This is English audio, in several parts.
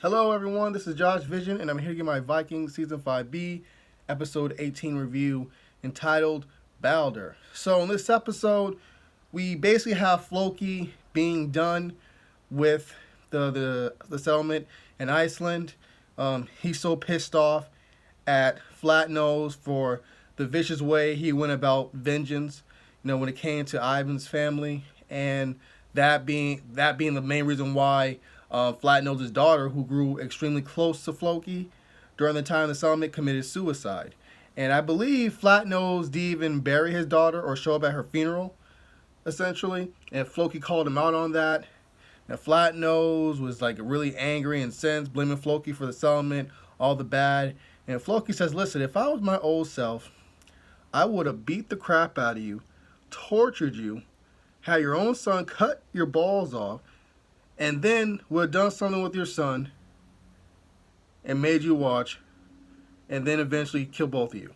Hello, everyone. This is Josh Vision, and I'm here to give my Vikings Season 5B, Episode 18 review entitled Baldour. So, in this episode, we basically have Floki being done with the settlement in Iceland. He's so pissed off at Flatnose for the vicious way he went about vengeance, when it came to Ivan's family, and that being the main reason why Flatnose's daughter, who grew extremely close to Floki during the time of the settlement, committed suicide. And I believe Flatnose didn't even bury his daughter or show up at her funeral, essentially. And Floki called him out on that. And Flatnose was like really angry and incensed, blaming Floki for the settlement, all the bad. And Floki says, listen, if I was my old self, I would have beat the crap out of you, tortured you, had your own son cut your balls off, and then would have done something with your son and made you watch, and then eventually kill both of you.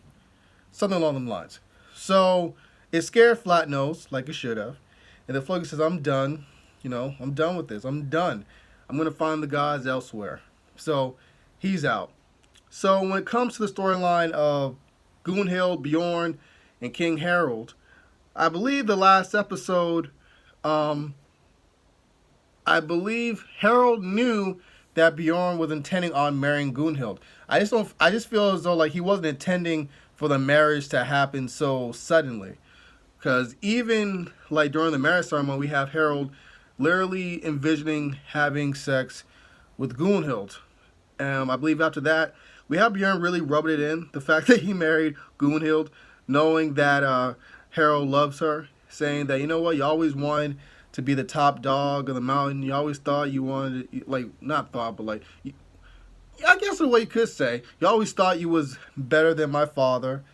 Something along those lines. So it scared Flatnose, like it should have. And then Floki says, I'm done. I'm done with this. I'm done. I'm going to find the gods elsewhere. So he's out. So when it comes to the storyline of Gunhild, Bjorn, and King Harold, I believe the last episode, I believe Harold knew that Bjorn was intending on marrying Gunhild. I just feel as though like he wasn't intending for the marriage to happen so suddenly. Because even like during the marriage ceremony, we have Harold literally envisioning having sex with Gunhild. I believe after that, we have Bjorn really rubbing it in. The fact that he married Gunhild, knowing that Harold loves her, saying that, you know what, you always wanted to be the top dog of the mountain. You always thought you wanted, like, not thought, but like, I guess the way you could say, you always thought you was better than my father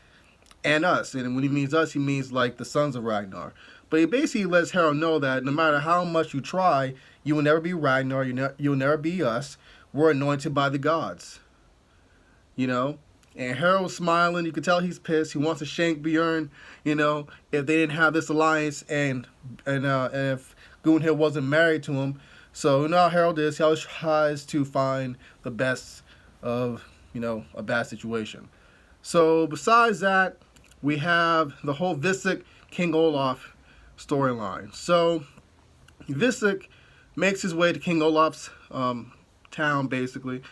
and us. And when he means us, he means like the sons of Ragnar. But he basically lets Harold know that no matter how much you try, you will never be Ragnar, you'll never be us. We're anointed by the gods. And Harold's smiling. You can tell he's pissed. He wants to shank Bjorn, if they didn't have this alliance and if Gunhild wasn't married to him. So you know how Harold is. He always tries to find the best of, a bad situation. So besides that, we have the whole Visik King Olaf storyline. So Visik makes his way to King Olaf's town, basically.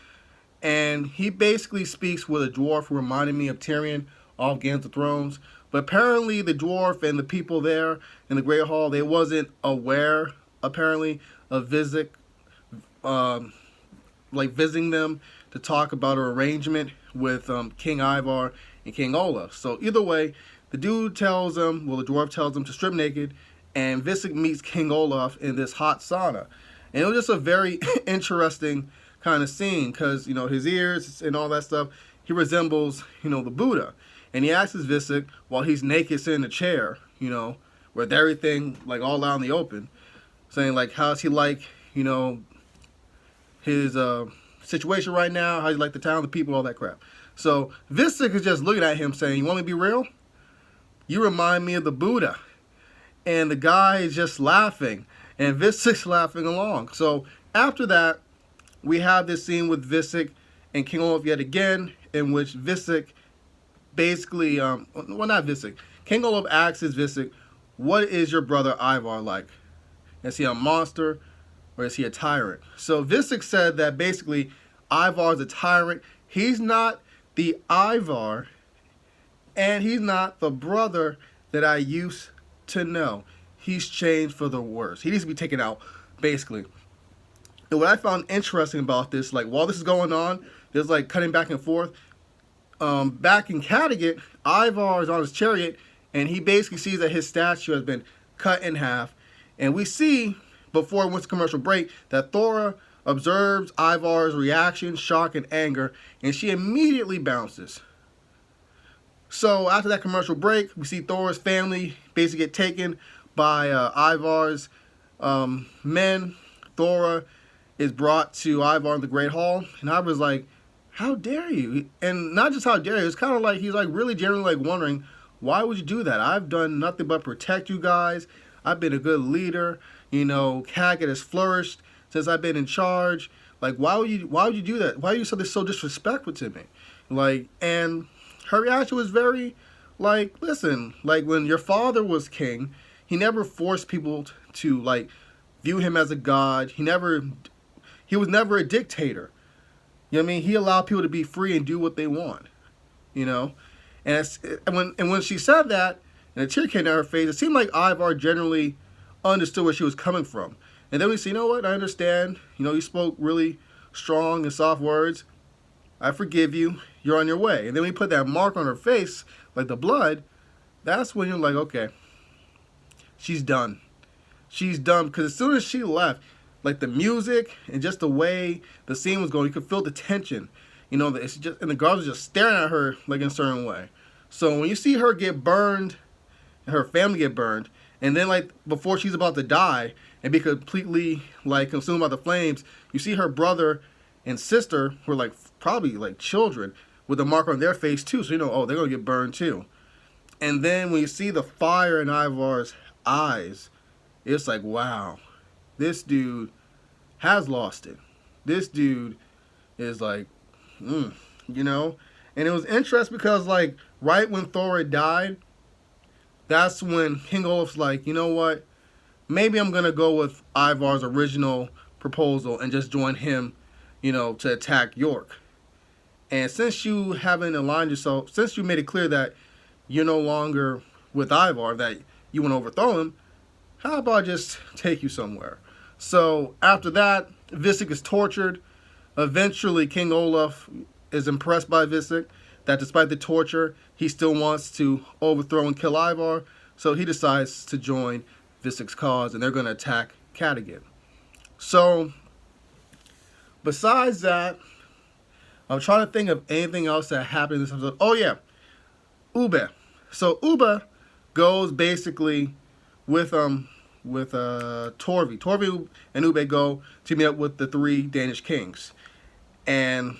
And he basically speaks with a dwarf who reminded me of Tyrion off Game of Thrones. But apparently the dwarf and the people there in the Great Hall, they wasn't aware, apparently, of Visik, visiting them to talk about an arrangement with King Ivar and King Olaf. So either way, the dude tells them, the dwarf tells them to strip naked, and Visik meets King Olaf in this hot sauna. And it was just a very interesting kind of scene because, his ears and all that stuff, he resembles, the Buddha. And he asks Visik while he's naked sitting in a chair, with everything like all out in the open, saying like, how's he like, his situation right now, how you like the town, the people, all that crap. So Visik is just looking at him saying, you want me to be real? You remind me of the Buddha. And the guy is just laughing, and Visik's laughing along. So after that, we have this scene with Visik and King Olaf yet again, in which Visik basically, not Visik, King Olaf asks Visik, what is your brother Ivar like? Is he a monster or is he a tyrant? So Visik said that basically Ivar is a tyrant. He's not the Ivar, and he's not the brother that I used to know. He's changed for the worse. He needs to be taken out, basically. And what I found interesting about this, like while this is going on, there's like cutting back and forth. Back in Kattegat, Ivar is on his chariot, and he basically sees that his statue has been cut in half. And we see, before it went to commercial break, that Thora observes Ivar's reaction, shock, and anger, and she immediately bounces. So after that commercial break, we see Thora's family basically get taken by Ivar's men. Thora is brought to Ivar in the Great Hall, and Ivar's like, how dare you? And not just how dare you, it's kind of like he's like really genuinely like wondering, why would you do that? I've done nothing but protect you guys. I've been a good leader. Kattegat has flourished since I've been in charge. Like, why would you do that? Why are you something so disrespectful to me? Like, and her reaction was very, like, listen, like, when your father was king, he never forced people to, like, view him as a god. He was never a dictator. You know what I mean? He allowed people to be free and do what they want, you know? And when she said that, and a tear came down her face, it seemed like Ivar generally understood where she was coming from. And then we see, you know what, I understand. You know, you spoke really strong and soft words. I forgive you. You're on your way. And then we put that mark on her face, like the blood. That's when you're like, okay, she's done. She's done. Because as soon as she left, like the music and just the way the scene was going, you could feel the tension. You know, it's just, and the guards were just staring at her like in a certain way. So when you see her get burned, and her family get burned, and then like before she's about to die and be completely like consumed by the flames, you see her brother and sister who are like probably like children with a mark on their face too. So you know, oh, they're gonna get burned too. And then when you see the fire in Ivar's eyes, it's like, wow, this dude has lost it. This dude is like, you know? And it was interesting because, like, right when Thor died, that's when King Olaf's like, you know what? Maybe I'm going to go with Ivar's original proposal and just join him, you know, to attack York. And since you haven't aligned yourself, since you made it clear that you're no longer with Ivar, that you want to overthrow him, how about I just take you somewhere? So after that, Visik is tortured. Eventually, King Olaf is impressed by Visik, that despite the torture, he still wants to overthrow and kill Ivar. So he decides to join Visik's cause, and they're going to attack Kattegat. So, besides that, I'm trying to think of anything else that happened in this episode. Oh yeah, Ube. So Ube goes basically with Torvi. Torvi and Ube go to meet up with the 3 Danish kings. And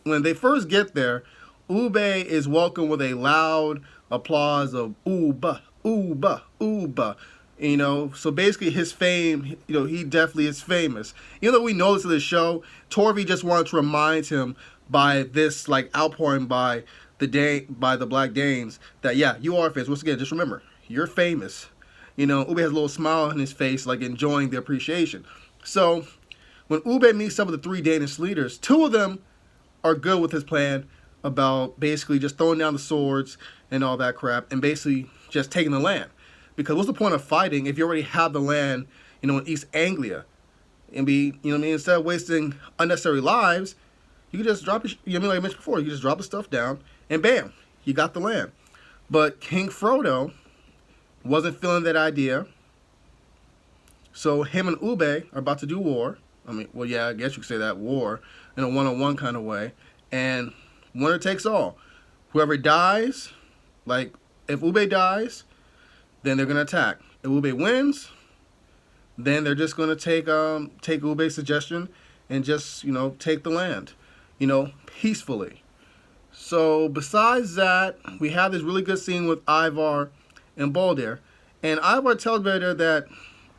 when they first get there, Ube is welcomed with a loud applause of Ube, Ube, Ube. You know, so basically his fame, you know, he definitely is famous. Even though we know this in the show, Torvi just wanted to remind him by this like outpouring by the Black Danes that, yeah, you are famous. Once again, just remember, you're famous. You know, Ube has a little smile on his face, like enjoying the appreciation. So when Ube meets up with the 3 Danish leaders, 2 of them are good with his plan about basically just throwing down the swords and all that crap and basically just taking the land. Because what's the point of fighting if you already have the land, you know, in East Anglia? And you know what I mean? Instead of wasting unnecessary lives, you can just drop it, you know what I mean, like I mentioned before, you just drop the stuff down and bam, you got the land. But King Frodo wasn't feeling that idea. So him and Ube are about to do war. I mean, well, yeah, I guess you could say that, war in a one-on-one kind of way. And winner takes all. Whoever dies, like if Ube dies, then they're going to attack. If Ube wins, then they're just going to take Ube's suggestion and just, you know, take the land, you know, peacefully. So besides that, we have this really good scene with Ivar and Baldour. And Ivar tells Baldour that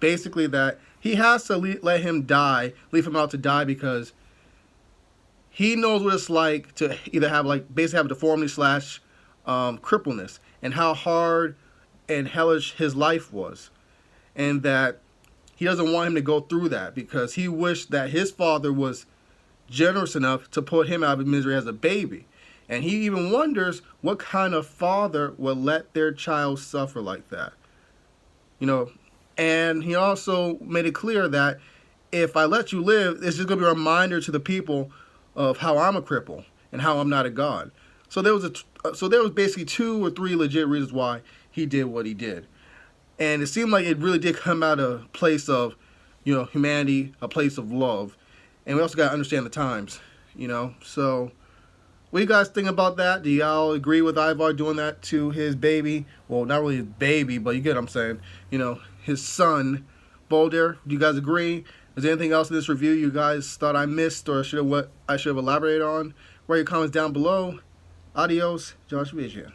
basically that he has to let him die, leave him out to die, because he knows what it's like to either have like basically have a deformity slash crippleness, and how hard and hellish his life was, and that he doesn't want him to go through that because he wished that his father was generous enough to put him out of misery as a baby. And he even wonders what kind of father would let their child suffer like that. You know, and he also made it clear that if I let you live, it's just going to be a reminder to the people of how I'm a cripple and how I'm not a god. So there was basically 2 or 3 legit reasons why he did what he did. And it seemed like it really did come out of a place of, you know, humanity, a place of love. And we also got to understand the times, you know. So what do you guys think about that? Do y'all agree with Ivar doing that to his baby? Well, not really his baby, but you get what I'm saying. You know, his son, Baldour. Do you guys agree? Is there anything else in this review you guys thought I missed or what I should have elaborated on? Write your comments down below. Adios, Josh Vision.